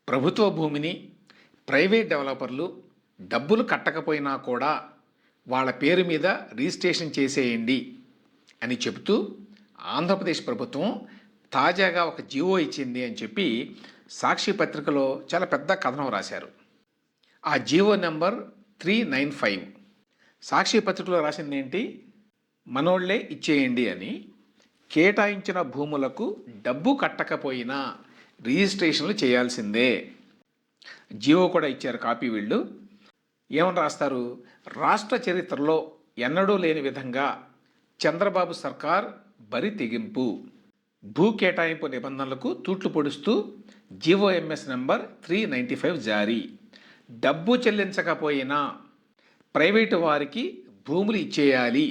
ప్రభుత్వ భూమిని ప్రైవేట్ డెవలపర్లు డబ్బులు కట్టకపోయినా కూడా వాళ్ళ పేరు మీద రిజిస్ట్రేషన్ చేసేయండి అని చెబుతూ ఆంధ్రప్రదేశ్ ప్రభుత్వం తాజాగా ఒక జీవో ఇచ్చింది అని చెప్పి సాక్షి పత్రికలో చాలా పెద్ద కథనం రాశారు. ఆ జీవో నెంబర్ 395. సాక్షి పత్రికలో రాసింది ఏంటి? మనోళ్లే ఇచ్చేయండి అని. కేటాయించిన భూములకు డబ్బు కట్టకపోయినా రిజిస్ట్రేషన్లు చేయాల్సిందే. జీవో కూడా ఇచ్చారు కాపీ. వీళ్ళు ఏమని రాస్తారు? రాష్ట్ర చరిత్రలో ఎన్నడూ లేని విధంగా చంద్రబాబు సర్కార్ బరి తెగింపు, భూ కేటాయింపు నిబంధనలకు తూట్లు పొడుస్తూ జీవోఎంఎస్ నెంబర్ 395 జారీ. డబ్బు చెల్లించకపోయినా ప్రైవేటు వారికి భూములు ఇచ్చేయాలి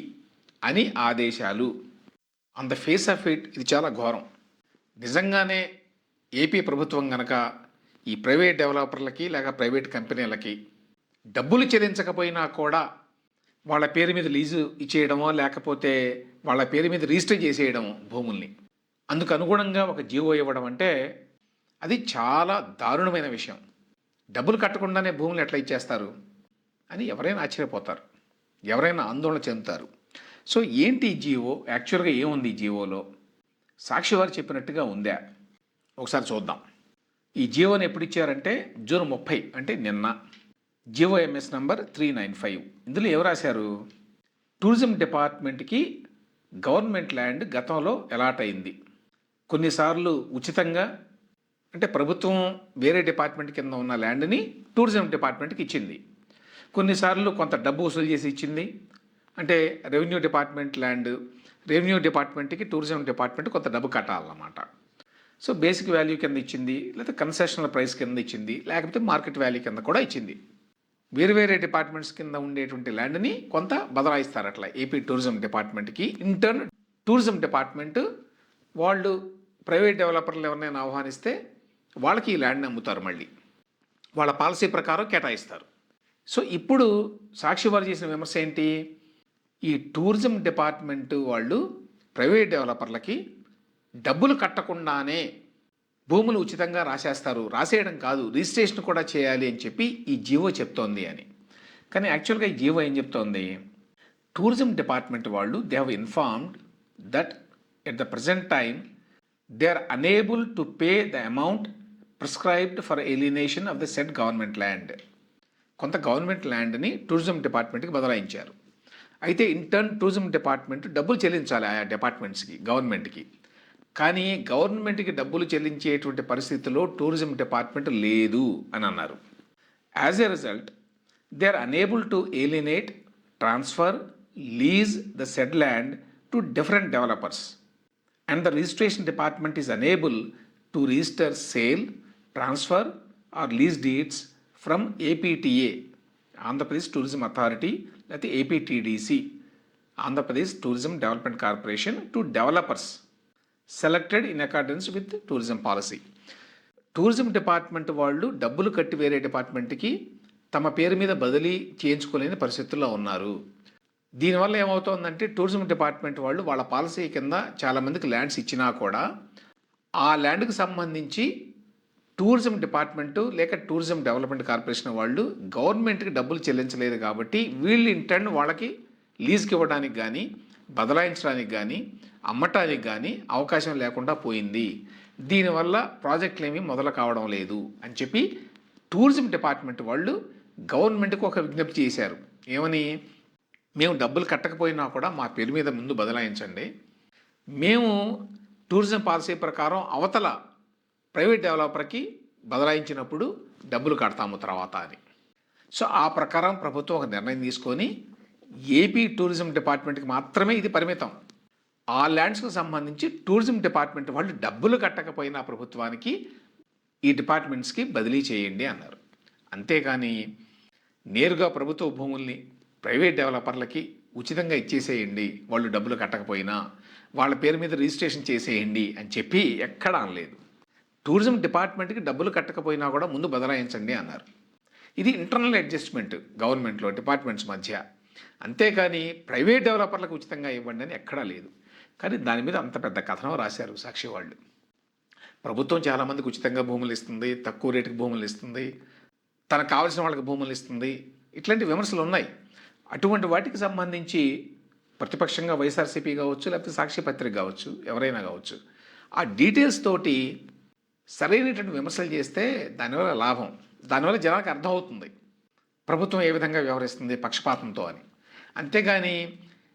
అని ఆదేశాలు. On the face of it ఇది చాలా ఘోరం. నిజంగానే ఏపీ ప్రభుత్వం కనుక ఈ ప్రైవేట్ డెవలపర్లకి లేక ప్రైవేట్ కంపెనీలకి డబ్బులు చెల్లించకపోయినా కూడా వాళ్ళ పేరు మీద లీజు ఇచ్చేయడమో లేకపోతే వాళ్ళ పేరు మీద రిజిస్టర్ చేసేయడమో భూముల్ని, అందుకు అనుగుణంగా ఒక జీవో ఇవ్వడం అంటే అది చాలా దారుణమైన విషయం. డబ్బులు కట్టకుండానే భూములు ఎట్లా ఇచ్చేస్తారు అని ఎవరైనా ఆశ్చర్యపోతారు, ఎవరైనా ఆందోళన చెందుతారు. సో ఏంటి ఈ జీవో? యాక్చువల్గా ఏముంది ఈ జీవోలో? సాక్షి వారు చెప్పినట్టుగా ఉందా? ఒకసారి చూద్దాం. ఈ జీవోని ఎప్పుడు ఇచ్చారంటే జూన్ 30, అంటే నిన్న. GOMS number 395. ఇందులో ఎవరు రాశారు? టూరిజం డిపార్ట్మెంట్కి గవర్నమెంట్ ల్యాండ్ గతంలో అలాట్ అయింది. కొన్నిసార్లు ఉచితంగా, అంటే ప్రభుత్వం వేరే డిపార్ట్మెంట్ కింద ఉన్న ల్యాండ్ని టూరిజం డిపార్ట్మెంట్కి ఇచ్చింది. కొన్నిసార్లు కొంత డబ్బు వసూలు చేసి ఇచ్చింది. అంటే రెవెన్యూ డిపార్ట్మెంట్ ల్యాండ్, రెవెన్యూ డిపార్ట్మెంట్కి టూరిజం డిపార్ట్మెంట్ కొంత డబ్బు కట్టాలన్నమాట. సో బేసిక్ వాల్యూ కింద ఇచ్చింది, లేకపోతే కన్సెషనల్ ప్రైస్ కింద ఇచ్చింది, లేకపోతే మార్కెట్ వాల్యూ కింద కూడా ఇచ్చింది. వేరు వేరే డిపార్ట్మెంట్స్ కింద ఉండేటువంటి ల్యాండ్ని కొంత బదలాయిస్తారు అట్లా ఏపీ టూరిజం డిపార్ట్మెంట్కి. ఇంటర్న్ టూరిజం డిపార్ట్మెంట్ వాళ్ళు ప్రైవేట్ డెవలపర్లు ఎవరినైనా ఆహ్వానిస్తే వాళ్ళకి ఈ ల్యాండ్ని అమ్ముతారు, మళ్ళీ వాళ్ళ పాలసీ ప్రకారం కేటాయిస్తారు. సో ఇప్పుడు సాక్షి వారు చేసిన విమర్శ ఏంటి? ఈ టూరిజం డిపార్ట్మెంట్ వాళ్ళు ప్రైవేట్ డెవలపర్లకి డబ్బులు కట్టకుండానే భూములు ఉచితంగా రాసేస్తారు, రాసేయడం కాదు రిజిస్ట్రేషన్ కూడా చేయాలి అని చెప్పి ఈ జీవో చెప్తోంది అని. కానీ యాక్చువల్గా ఈ జీవో ఏం చెప్తోంది? టూరిజం డిపార్ట్మెంట్ వాళ్ళు they have informed that at the present time they are unable to pay the amount prescribed for alienation of the set government land. కొంత గవర్నమెంట్ ల్యాండ్ని టూరిజం డిపార్ట్మెంట్కి బదలాయించారు. అయితే ఇంటర్న్ టూరిజం డిపార్ట్మెంట్ డబ్బులు చెల్లించాలి ఆయా డిపార్ట్మెంట్స్కి, గవర్నమెంట్కి. కానీ గవర్నమెంట్కి డబ్బులు చెల్లించేటువంటి పరిస్థితిలో టూరిజం డిపార్ట్మెంట్ లేదు అని అన్నారు. As a result they are unable to alienate, transfer, lease the said land to different developers and the registration department is unable to register sale, transfer or lease deeds from APTA, Andhra Pradesh tourism authority, లేకపోతే APTDC, Andhra Pradesh tourism development corporation, to developers selected in accordance with tourism policy. Tourism department వాళ్ళు డబ్బులు కట్టి వేరే డిపార్ట్మెంట్కి తమ పేరు మీద బదిలీ చేయించుకోలేని పరిస్థితుల్లో ఉన్నారు. దీనివల్ల ఏమవుతోందంటే టూరిజం డిపార్ట్మెంట్ వాళ్ళు వాళ్ళ పాలసీ కింద చాలామందికి ల్యాండ్స్ ఇచ్చినా కూడా ఆ ల్యాండ్కి సంబంధించి టూరిజం డిపార్ట్మెంటు లేక టూరిజం డెవలప్మెంట్ కార్పొరేషన్ వాళ్ళు గవర్నమెంట్కి డబ్బులు చెల్లించలేదు కాబట్టి వీళ్ళు ఇంటర్న్ వాళ్ళకి లీజ్కి ఇవ్వడానికి కానీ, బదలాయించడానికి కానీ, అమ్మటానికి కానీ అవకాశం లేకుండా పోయింది. దీనివల్ల ప్రాజెక్టులు ఏమీ మొదలు కావడం లేదు అని చెప్పి టూరిజం డిపార్ట్మెంట్ వాళ్ళు గవర్నమెంట్కి ఒక విజ్ఞప్తి చేశారు. ఏమని? మేము డబ్బులు కట్టకపోయినా కూడా మా పేరు మీద ముందు బదలాయించండి, మేము టూరిజం పాలసీ ప్రకారం అవతల ప్రైవేట్ డెవలపర్కి బదలాయించినప్పుడు డబ్బులు కడతాము తర్వాత అని. సో ఆ ప్రకారం ప్రభుత్వం ఒక నిర్ణయం తీసుకొని ఏపీ టూరిజం డిపార్ట్మెంట్కి మాత్రమే ఇది పరిమితం. ఆ ల్యాండ్స్కి సంబంధించి టూరిజం డిపార్ట్మెంట్ వాళ్ళు డబ్బులు కట్టకపోయినా ప్రభుత్వానికి ఈ డిపార్ట్మెంట్స్కి బదిలీ చేయండి అన్నారు. అంతేకాని నేరుగా ప్రభుత్వ భూముల్ని ప్రైవేట్ డెవలపర్లకి ఉచితంగా ఇచ్చేసేయండి, వాళ్ళు డబ్బులు కట్టకపోయినా వాళ్ళ పేరు మీద రిజిస్ట్రేషన్ చేసేయండి అని చెప్పి ఎక్కడా అనలేదు. టూరిజం డిపార్ట్మెంట్కి డబ్బులు కట్టకపోయినా కూడా ముందు బదలాయించండి అన్నారు. ఇది ఇంటర్నల్ అడ్జస్ట్మెంట్ గవర్నమెంట్లో డిపార్ట్మెంట్స్ మధ్య. అంతేకాని ప్రైవేట్ డెవలపర్లకు ఉచితంగా ఇవ్వండి అని ఎక్కడా లేదు. కానీ దాని మీద అంత పెద్ద కథనం రాశారు సాక్షి వాళ్ళు. ప్రభుత్వం చాలామందికి ఉచితంగా భూములు ఇస్తుంది, తక్కువ రేటుకి భూములు ఇస్తుంది, తనకు కావాల్సిన వాళ్ళకి భూములు ఇస్తుంది. ఇట్లాంటి విమర్శలు ఉన్నాయి. అటువంటి వాటికి సంబంధించి ప్రతిపక్షంగా వైఎస్ఆర్సీపీ కావచ్చు, లేకపోతే సాక్షి పత్రిక కావచ్చు, ఎవరైనా కావచ్చు, ఆ డీటెయిల్స్ తోటి సరైనటువంటి విమర్శలు చేస్తే దానివల్ల లాభం, దానివల్ల జనానికి అర్థమవుతుంది ప్రభుత్వం ఏ విధంగా వ్యవహరిస్తుంది పక్షపాతంతో అని. అంతేగాని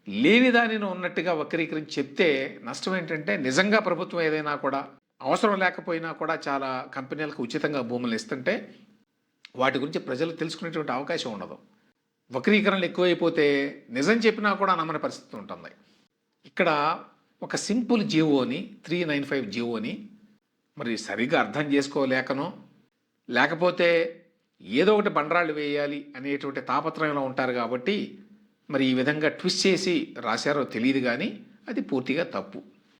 లేని దానిని ఉన్నట్టుగా వక్రీకరించి చెప్తే నష్టం ఏంటంటే, నిజంగా ప్రభుత్వం ఏదైనా కూడా అవసరం లేకపోయినా కూడా చాలా కంపెనీలకు ఉచితంగా భూములు ఇస్తుంటే వాటి గురించి ప్రజలు తెలుసుకునేటువంటి అవకాశం ఉండదు. వక్రీకరణలు ఎక్కువైపోతే నిజం చెప్పినా కూడా నమ్మని పరిస్థితి ఉంటుంది. ఇక్కడ ఒక సింపుల్ జీవోని 395 జీవోని మరి సరిగ్గా అర్థం చేసుకోలేకనో, లేకపోతే ఏదో ఒకటి బండరాళ్ళు వేయాలి అనేటువంటి తాపత్రయంలో ఉంటారు కాబట్టి మరి ఈ విధంగా ట్విస్ట్ చేసి రాశారో తెలియదు, కానీ అది పూర్తిగా తప్పు.